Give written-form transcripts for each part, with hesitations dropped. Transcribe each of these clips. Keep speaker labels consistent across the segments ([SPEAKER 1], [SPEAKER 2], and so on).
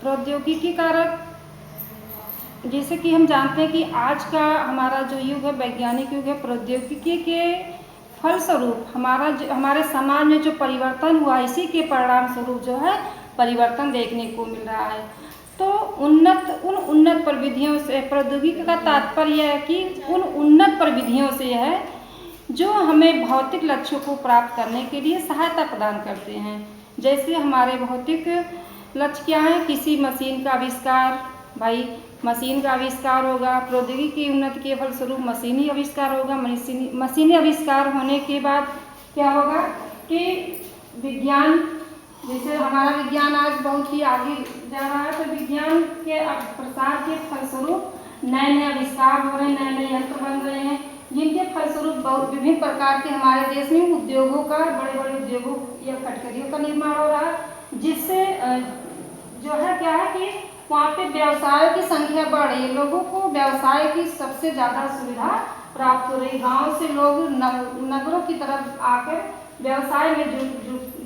[SPEAKER 1] प्रौद्योगिकी कारक, जैसे कि हम जानते हैं कि आज का हमारा जो युग है वैज्ञानिक युग है, प्रौद्योगिकी के फलस्वरूप हमारे समाज में जो परिवर्तन हुआ, इसी के परिणाम स्वरूप जो है परिवर्तन देखने को मिल रहा है। तो उन्नत प्रविधियों से, प्रौद्योगिकी का तात्पर्य है कि उन उन्नत प्रविधियों से है जो हमें भौतिक लक्ष्यों को प्राप्त करने के लिए सहायता प्रदान करते हैं। जैसे हमारे भौतिक लक्ष्य क्या है, किसी मशीन का आविष्कार, भाई मशीन का आविष्कार होगा, प्रौद्योगिकी की उन्नति के फलस्वरूप मशीनी आविष्कार होगा। मशीनी आविष्कार होने के बाद क्या होगा कि विज्ञान, जैसे हमारा विज्ञान आज बहुत ही आगे जा रहा है, तो विज्ञान के प्रसार के फलस्वरूप नए नए आविष्कार हो रहे हैं, नए नए यंत्र बन रहे हैं, जिनके फलस्वरूप बहुत विभिन्न प्रकार के हमारे देश में उद्योगों का, बड़े बड़े उद्योगों या फैक्ट्रियों का निर्माण हो रहा है, जिससे जो है क्या है कि वहाँ पे व्यवसाय की संख्या बढ़ रही है, लोगों को व्यवसाय की सबसे ज़्यादा सुविधा प्राप्त हो रही। गांव से लोग नगरों की तरफ आकर व्यवसाय में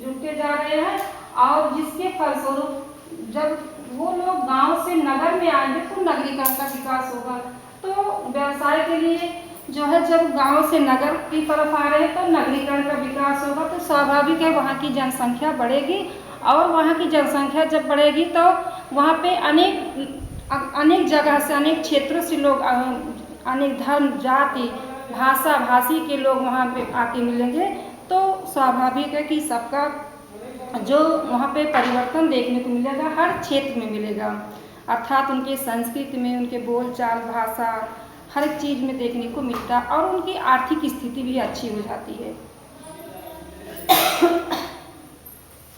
[SPEAKER 1] जुटते जा रहे हैं, और जिसके फलस्वरूप जब वो लोग गांव से नगर में आएंगे तो नगरीकरण का विकास होगा। तो व्यवसाय के लिए जो है, जब गांव से नगर की तरफ आ रहे हैं तो नगरीकरण का विकास होगा, तो स्वाभाविक है वहाँ की जनसंख्या बढ़ेगी, और वहाँ की जनसंख्या जब बढ़ेगी तो वहाँ पे अनेक जगह से, अनेक क्षेत्रों से लोग, अनेक धर्म, जाति, भाषा, भाषी के लोग वहाँ पे आके मिलेंगे। तो स्वाभाविक है कि सबका जो वहाँ पे परिवर्तन देखने को मिलेगा, हर क्षेत्र में मिलेगा, अर्थात उनके संस्कृति में, उनके बोलचाल, भाषा, हर एक चीज़ में देखने को मिलता है, और उनकी आर्थिक स्थिति भी अच्छी हो जाती है।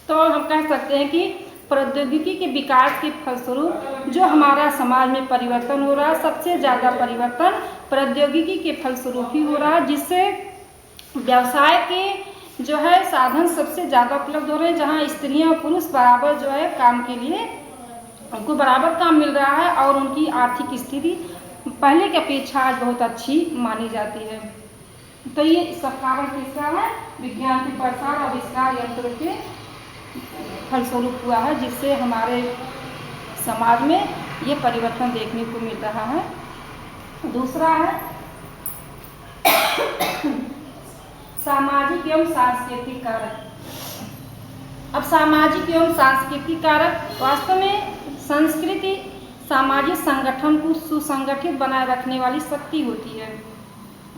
[SPEAKER 1] तो हम कह सकते हैं कि प्रौद्योगिकी के विकास के फलस्वरूप जो हमारा समाज में परिवर्तन हो रहा है, सबसे ज़्यादा परिवर्तन प्रौद्योगिकी के फलस्वरूप ही हो रहा है, जिससे व्यवसाय के जो है साधन सबसे ज़्यादा उपलब्ध हो रहे हैं, जहाँ स्त्रियाँ और पुरुष बराबर जो है काम के लिए, उनको बराबर काम मिल रहा है, और उनकी आर्थिक स्थिति पहले की अपेक्षा आज बहुत अच्छी मानी जाती है। तो ये सब कारण किसका है, विज्ञान के प्रसार, आविष्कार, यंत्रों के फलस्वरूप हुआ है, जिससे हमारे समाज में ये परिवर्तन देखने को मिल रहा है। दूसरा है सामाजिक एवं सांस्कृतिक कारक। अब सामाजिक एवं सांस्कृतिक कारक, वास्तव में संस्कृति सामाजिक संगठन को सुसंगठित बनाए रखने वाली शक्ति होती है।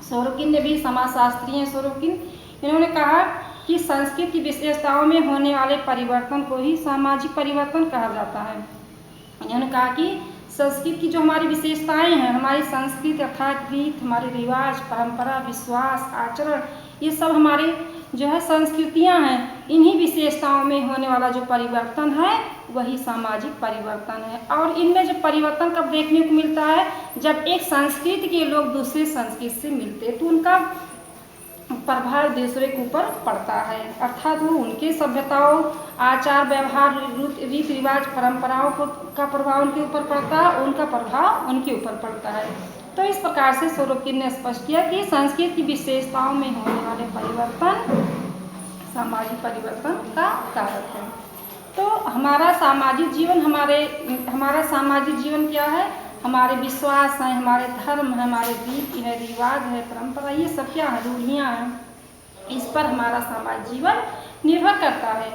[SPEAKER 1] सोरोकिन ने भी, समाजशास्त्री हैं सोरोकिन, इन्होंने कहा कि संस्कृति की विशेषताओं में होने वाले परिवर्तन को ही सामाजिक परिवर्तन कहा जाता है। इन्होंने कहा कि संस्कृति की जो हमारी विशेषताएं हैं, हमारी संस्कृति अर्थात रीत, हमारे रिवाज, परंपरा, विश्वास, आचरण, ये सब हमारी जो है संस्कृतियां हैं, इन्हीं विशेषताओं में होने वाला जो परिवर्तन है वही सामाजिक परिवर्तन है। और इनमें जो परिवर्तन कब देखने को मिलता है, जब एक संस्कृति के लोग दूसरे संस्कृति से मिलते हैं तो उनका प्रभाव दूसरे के ऊपर पड़ता है, अर्थात वो उनके सभ्यताओं, आचार व्यवहार, रीति रिवाज, परंपराओं का प्रभाव उनके ऊपर पड़ता है, उनका प्रभाव उनके ऊपर पड़ता है। तो इस प्रकार से सोरोकिन ने स्पष्ट किया कि संस्कृति की विशेषताओं में होने वाले परिवर्तन सामाजिक परिवर्तन का कारक है। तो हमारा सामाजिक जीवन क्या है, हमारे विश्वास हैं, हमारे धर्म है, हमारे रीति है, रिवाज है, परंपरा, ये सब क्या है, रूढ़ियाँ हैं, इस पर हमारा सामाजिक जीवन निर्भर करता है।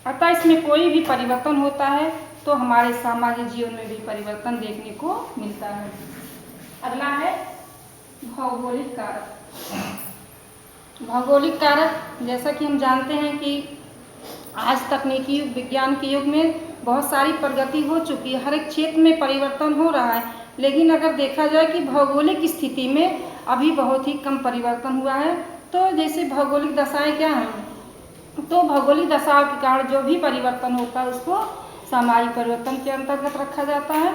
[SPEAKER 1] अतः इसमें कोई भी परिवर्तन होता है तो हमारे सामाजिक जीवन में भी परिवर्तन देखने को मिलता है। अगला है भौगोलिक कारक। भौगोलिक कारक, जैसा कि हम जानते हैं कि आज तकनीकी युग, विज्ञान के युग में बहुत सारी प्रगति हो चुकी है, हर एक क्षेत्र में परिवर्तन हो रहा है, लेकिन अगर देखा जाए कि भौगोलिक स्थिति में अभी बहुत ही कम परिवर्तन हुआ है। तो जैसे भौगोलिक दशाएं क्या हैं, तो भौगोलिक दशाओं के कारण जो भी परिवर्तन होता है उसको सामाजिक परिवर्तन के अंतर्गत रखा जाता है।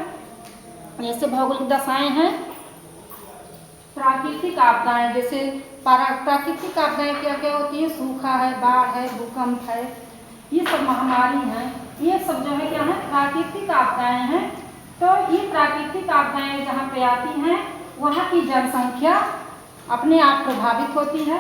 [SPEAKER 1] जैसे भौगोलिक दशाएं हैं प्राकृतिक आपदाएं, जैसे प्राकृतिक आपदाएं क्या क्या होती है, सूखा है, बाढ़ है, भूकंप है, ये सब महामारी हैं, ये सब जो है क्या है, प्राकृतिक आपदाएं हैं। तो ये प्राकृतिक आपदाएं जहाँ पे आती हैं वहाँ की जनसंख्या अपने आप प्रभावित होती है,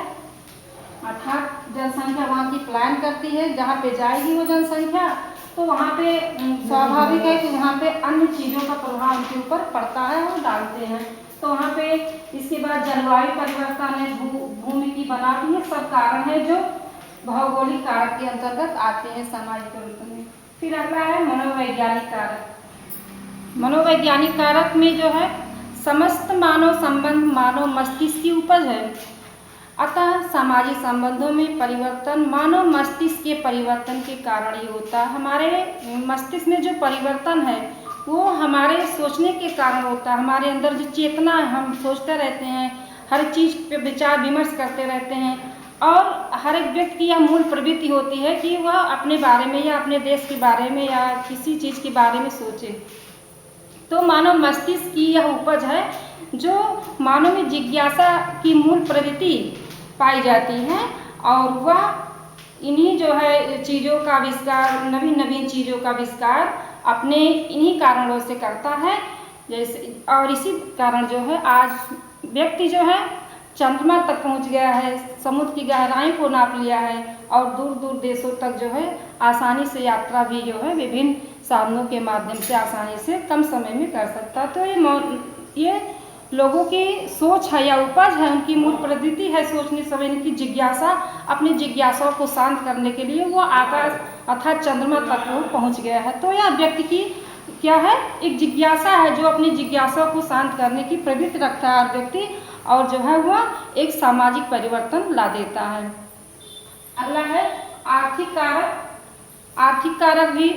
[SPEAKER 1] अर्थात जनसंख्या वहाँ की प्लान करती है, जहाँ पे जाएगी वो जनसंख्या, तो वहाँ पे स्वाभाविक है कि वहाँ पे अन्य चीज़ों का प्रभाव उनके ऊपर पड़ता है और डालते हैं। तो वहाँ पे इसके बाद जलवायु परिवर्तन है, भूमि की बनावट, ये सब कारण है जो भौगोलिक कारक के अंतर्गत आते हैं सामाजिक परिवर्तन में। फिर अगला है मनोवैज्ञानिक कारक। मनोवैज्ञानिक कारक में जो है समस्त मानव संबंध मानव मस्तिष्क की उपज है। अतः सामाजिक संबंधों में परिवर्तन मानव मस्तिष्क के परिवर्तन के कारण ही होता है। हमारे मस्तिष्क में जो परिवर्तन है वो हमारे सोचने के कारण होता है। हमारे अंदर जो चेतना है, हम सोचते रहते हैं, हर चीज़ पे विचार विमर्श करते रहते हैं, और हर एक व्यक्ति की यह मूल प्रवृत्ति होती है कि वह अपने बारे में या अपने देश के बारे में या किसी चीज़ के बारे में सोचे। तो मानव मस्तिष्क की यह उपज है जो मानव में जिज्ञासा की मूल प्रवृत्ति पाई जाती है, और वह इन्हीं जो है चीज़ों का आविष्कार, नवीन नवीन चीज़ों का आविष्कार अपने इन्हीं कारणों से करता है। जैसे और इसी कारण जो है आज व्यक्ति जो है चंद्रमा तक पहुंच गया है, समुद्र की गहराई को नाप लिया है, और दूर दूर देशों तक जो है आसानी से यात्रा भी जो है विभिन्न साधनों के माध्यम से आसानी से कम समय में कर सकता है। तो ये लोगों की सोच है या उपज है, उनकी मूल प्रवृत्ति है सोचने समझने की जिज्ञासा। अपनी जिज्ञासाओं को शांत करने के लिए वो आकाश अर्थात चंद्रमा तक वो पहुंच गया है। तो यह व्यक्ति की क्या है, एक जिज्ञासा है जो अपनी जिज्ञासाओं को शांत करने की प्रवृत्ति रखता है व्यक्ति, और जो है वह एक सामाजिक परिवर्तन ला देता है। अगला है आर्थिक कारक। आर्थिक कारक भी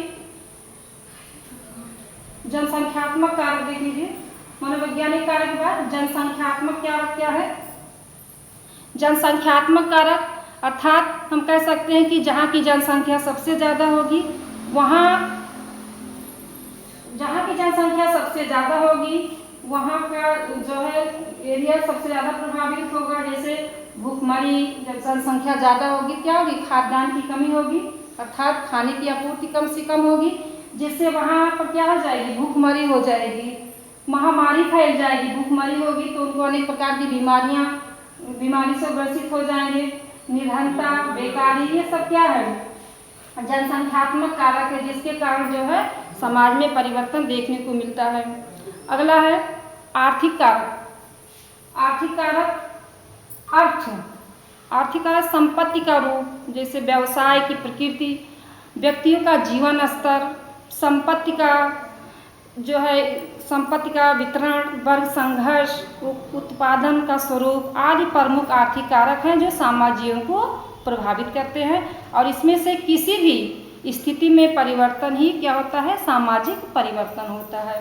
[SPEAKER 1] जनसंख्यात्मक कारक देख लीजिए। मनोवैज्ञानिक कारक के बाद जनसंख्यात्मक कारक क्या है? जनसंख्यात्मक कारक अर्थात हम कह सकते हैं कि जहाँ की जनसंख्या सबसे ज़्यादा होगी, जहाँ की जनसंख्या सबसे ज़्यादा होगी वहाँ का जो है एरिया सबसे ज़्यादा प्रभावित होगा। जैसे भूखमरी, जब जनसंख्या ज़्यादा होगी क्या होगी, खाद्यान्न की कमी होगी, अर्थात खाने की आपूर्ति कम से कम होगी, जिससे वहाँ पर क्या हो जाएगी, भूखमरी हो जाएगी, महामारी फैल जाएगी। भूखमरी होगी तो उनको अनेक प्रकार की बीमारी से ग्रसित हो जाएंगे, निर्धनता, बेकारी, ये सब क्या है, जनसंख्यात्मक कारक है, जिसके कारण जो है समाज में परिवर्तन देखने को मिलता है। अगला है आर्थिक कारक। आर्थिक कारक आर्थिक कारक संपत्ति का रूप, जैसे व्यवसाय की प्रकृति, व्यक्तियों का जीवन स्तर, संपत्ति का वितरण, वर्ग संघर्ष, उत्पादन का स्वरूप आदि प्रमुख आर्थिक कारक हैं जो सामाजिक जीवन को प्रभावित करते हैं। और इसमें से किसी भी स्थिति में परिवर्तन ही क्या होता है, सामाजिक परिवर्तन होता है।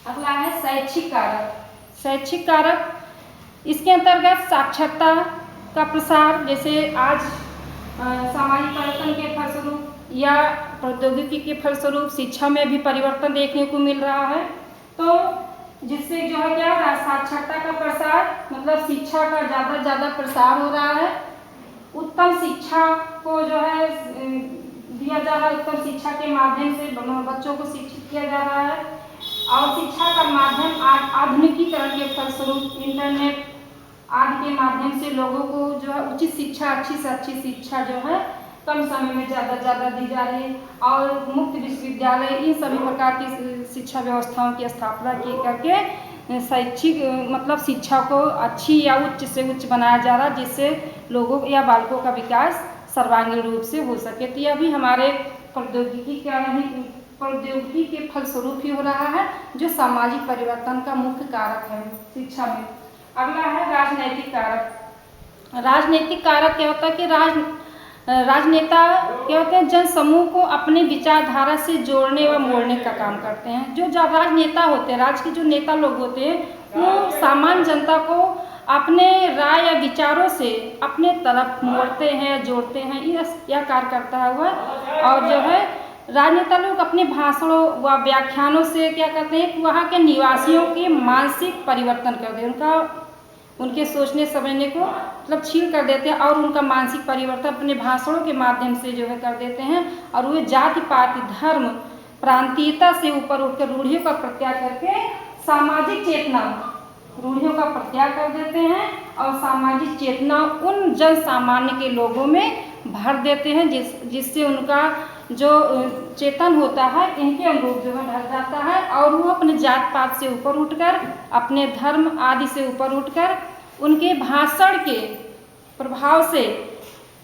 [SPEAKER 1] अगला है शैक्षिक कारक। शैक्षिक कारक इसके अंतर्गत साक्षरता का प्रसार, जैसे आज सामाजिक परिवर्तन के फलस्वरूप या प्रौद्योगिकी के फलस्वरूप शिक्षा में भी परिवर्तन देखने को मिल रहा है। तो जिससे जो है क्या हो रहा है, साक्षरता का प्रसार, मतलब शिक्षा का ज़्यादा प्रसार हो रहा है। उत्तम शिक्षा को जो है दिया जा रहा है, उत्तम शिक्षा के माध्यम से बच्चों को शिक्षित किया जा रहा है। और शिक्षा का माध्यम आधुनिकीकरण के फलस्वरूप इंटरनेट आदि के माध्यम से लोगों को जो है उचित शिक्षा, अच्छी से अच्छी शिक्षा जो है कम समय में ज़्यादा दी जा रही है। और मुक्त विश्वविद्यालय, इन सभी प्रकार की शिक्षा व्यवस्थाओं की स्थापना करके शैक्षिक मतलब शिक्षा को अच्छी या उच्च से उच्च बनाया जा रहा है, जिससे लोगों या बालकों का विकास सर्वांगीण रूप से हो सके। तो यह भी हमारे प्रौद्योगिकी के फलस्वरूप ही हो रहा है, जो सामाजिक परिवर्तन का मुख्य कारक है शिक्षा में। अगला है राजनैतिक कारक। राजनीतिक कारक क्या होता है कि राजनेता क्या होते हैं, जन समूह को अपने विचारधारा से जोड़ने व मोड़ने का काम करते हैं। जो राजनेता होते हैं, राज्य के जो नेता लोग होते हैं, वो सामान्य जनता को अपने राय या विचारों से अपने तरफ मोड़ते हैं, जोड़ते हैं, यह कार्य करता है वह। और जो है राजनेता लोग अपने भाषणों व व्याख्यानों से क्या करते हैं, वहाँ के निवासियों के मानसिक परिवर्तन करते हैं, उनके सोचने समझने को मतलब छील कर देते हैं, और उनका मानसिक परिवर्तन अपने भाषणों के माध्यम से जो है कर देते हैं। और वे जाति पाति धर्म प्रांतीयता से ऊपर उठकर रूढ़ियों का प्रत्याग करके सामाजिक चेतना रूढ़ियों का प्रत्याग कर देते हैं, और सामाजिक चेतना उन जन सामान्य के लोगों में भर देते हैं, जिससे उनका जो चेतन होता है इनके अनुरूप जो है ढल जाता है, और वो अपने जात पात से ऊपर उठकर, अपने धर्म आदि से ऊपर उठकर, उनके भाषण के प्रभाव से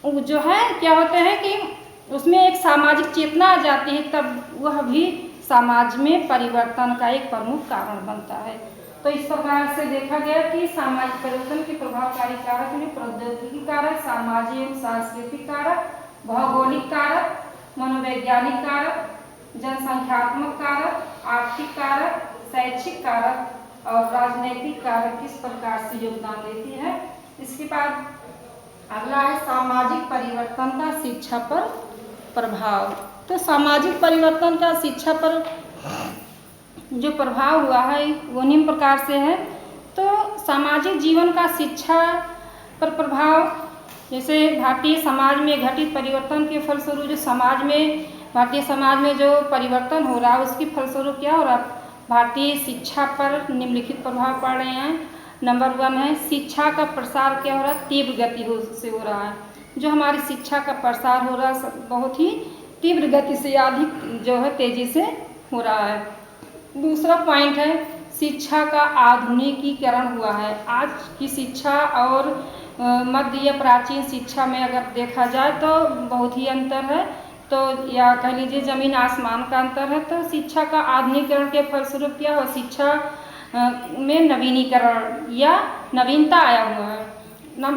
[SPEAKER 1] जो है क्या होते हैं कि उसमें एक सामाजिक चेतना आ जाती है, तब वह भी समाज में परिवर्तन का एक प्रमुख कारण बनता है। तो इस प्रकार से देखा गया कि सामाजिक परिवर्तन के प्रभावकारी कारक में प्रौद्योगिकी कारक, सामाजिक एवं सांस्कृतिक कारक, भौगोलिक कारक, मनोवैज्ञानिक कारक, जनसंख्यात्मक कारक, आर्थिक कारक, शैक्षिक कारक और राजनैतिक कारक किस प्रकार से योगदान देती है। इसके बाद अगला है सामाजिक परिवर्तन का शिक्षा पर प्रभाव। तो सामाजिक परिवर्तन का शिक्षा पर जो प्रभाव हुआ है वो निम्न प्रकार से है। तो सामाजिक जीवन का शिक्षा पर प्रभाव, जैसे भारतीय समाज में घटित परिवर्तन के फलस्वरूप जो भारतीय समाज में जो परिवर्तन हो रहा है उसके फलस्वरूप क्या हो रहा है, भारतीय शिक्षा पर निम्नलिखित प्रभाव पड़ रहे हैं। नंबर 1 है शिक्षा का प्रसार क्या हो रहा है, तीव्र गति से हो रहा है। जो हमारी शिक्षा का प्रसार हो रहा है बहुत ही तीव्र गति से, अधिक जो है तेजी से हो रहा है। दूसरा पॉइंट है शिक्षा का आधुनिकीकरण हुआ है। आज की शिक्षा और मध्य या प्राचीन शिक्षा में अगर देखा जाए तो बहुत ही अंतर है, तो या कह लीजिए जमीन आसमान का अंतर है। तो शिक्षा का आधुनिकीकरण के फलस्वरूप क्या हो, शिक्षा में नवीनीकरण या नवीनता आया हुआ है।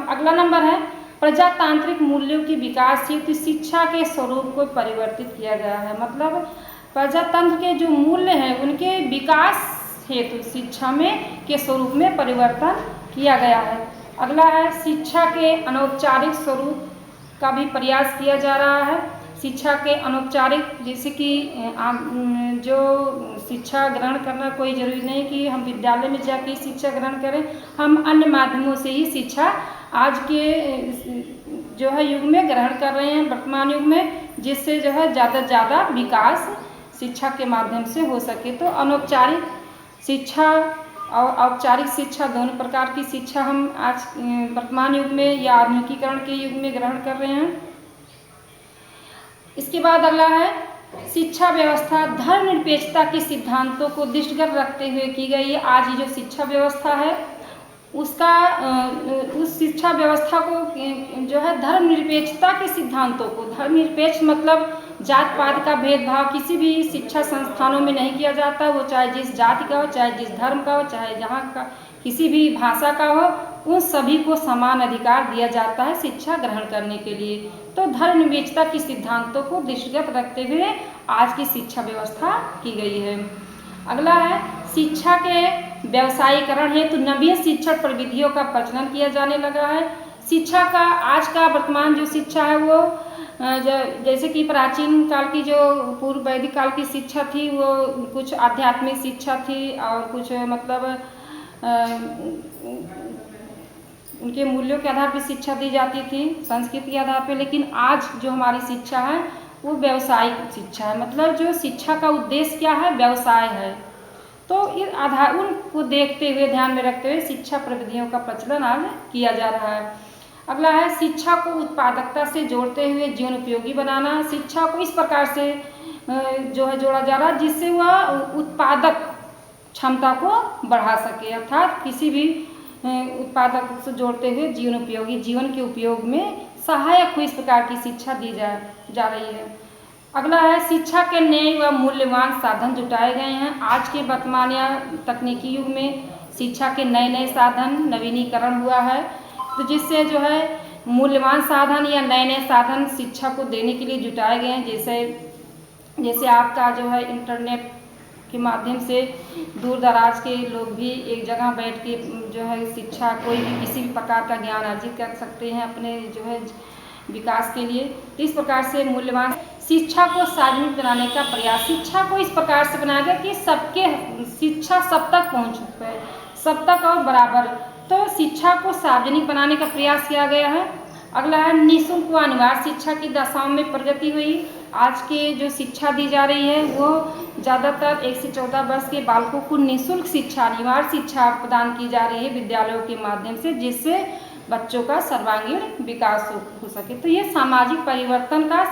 [SPEAKER 1] अगला नंबर है प्रजातांत्रिक मूल्यों की विकास हेतु शिक्षा के स्वरूप को परिवर्तित किया गया है। मतलब प्रजातंत्र के जो मूल्य हैं उनके विकास हेतु शिक्षा में के स्वरूप में परिवर्तन किया गया है। अगला है शिक्षा के अनौपचारिक स्वरूप का भी प्रयास किया जा रहा है। शिक्षा के अनौपचारिक, जैसे कि जो शिक्षा ग्रहण करना कोई ज़रूरी नहीं कि हम विद्यालय में जाके शिक्षा ग्रहण करें, हम अन्य माध्यमों से ही शिक्षा आज के जो है युग में ग्रहण कर रहे हैं, वर्तमान युग में, जिससे जो है ज़्यादा से ज़्यादा विकास शिक्षा के माध्यम से हो सके। तो अनौपचारिक शिक्षा और औपचारिक शिक्षा दोनों प्रकार की शिक्षा हम आज वर्तमान युग में या आधुनिकीकरण के युग में ग्रहण कर रहे हैं। इसके बाद अगला है शिक्षा व्यवस्था धर्मनिरपेक्षता के सिद्धांतों को दृष्टिगत रखते हुए की गई है। आज ये जो शिक्षा व्यवस्था है उसका उस शिक्षा व्यवस्था को जो है धर्मनिरपेक्षता के सिद्धांतों को, धर्मनिरपेक्ष मतलब जात पात का भेदभाव किसी भी शिक्षा संस्थानों में नहीं किया जाता, वो चाहे जिस जाति का हो, चाहे जिस धर्म का हो, चाहे जहाँ का किसी भी भाषा का हो, उन सभी को समान अधिकार दिया जाता है शिक्षा ग्रहण करने के लिए। तो धर्मनिरपेक्षता के सिद्धांतों को दृष्टिगत रखते हुए आज की शिक्षा व्यवस्था की गई है। अगला है शिक्षा के व्यवसायीकरण हेतु नवीन शिक्षण प्रविधियों का प्रचलन किया जाने लगा है। शिक्षा का आज का वर्तमान जो शिक्षा है वो जैसे कि प्राचीन काल की जो पूर्व वैदिक काल की शिक्षा थी वो कुछ आध्यात्मिक शिक्षा थी और कुछ मतलब उनके मूल्यों के आधार पर शिक्षा दी जाती थी, संस्कृति के आधार पर। लेकिन आज जो हमारी शिक्षा है वो व्यवसायिक शिक्षा है, मतलब जो शिक्षा का उद्देश्य क्या है, व्यवसाय है। तो इन आधार उनको देखते हुए, ध्यान में रखते हुए शिक्षा प्रविधियों का प्रचलन आज किया जा रहा है। अगला है शिक्षा को उत्पादकता से जोड़ते हुए जीवन उपयोगी बनाना। शिक्षा को इस प्रकार से जो है जोड़ा जा रहा है जिससे वह उत्पादक क्षमता को बढ़ा सके, अर्थात किसी भी उत्पादक से जोड़ते हुए जीवन के उपयोग में सहायक हो, इस प्रकार की शिक्षा दी जा रही है। अगला है शिक्षा के नए व मूल्यवान साधन जुटाए गए हैं। आज के वर्तमान या तकनीकी युग में शिक्षा के नए साधन नवीनीकरण हुआ है, तो जिससे जो है मूल्यवान साधन या नए साधन शिक्षा को देने के लिए जुटाए गए हैं। जैसे आपका जो है इंटरनेट के माध्यम से दूर दराज के लोग भी एक जगह बैठ के जो है शिक्षा कोई भी किसी भी प्रकार का ज्ञान अर्जित कर सकते हैं अपने जो है विकास के लिए। तो इस प्रकार से मूल्यवान शिक्षा को सार्वजनिक बनाने का प्रयास, शिक्षा को इस प्रकार से बनाया गया कि सबके शिक्षा सब तक पहुँच पाए, सब तक और बराबर। तो शिक्षा को सार्वजनिक बनाने का प्रयास किया गया है। अगला है निःशुल्क व अनिवार्य शिक्षा की दशाओं में प्रगति हुई। आज के जो शिक्षा दी जा रही है वो ज़्यादातर 1 से 14 वर्ष के बालकों को निःशुल्क शिक्षा, अनिवार्य शिक्षा प्रदान की जा रही है विद्यालयों के माध्यम से, जिससे बच्चों का सर्वांगीण विकास हो सके। तो ये सामाजिक परिवर्तन का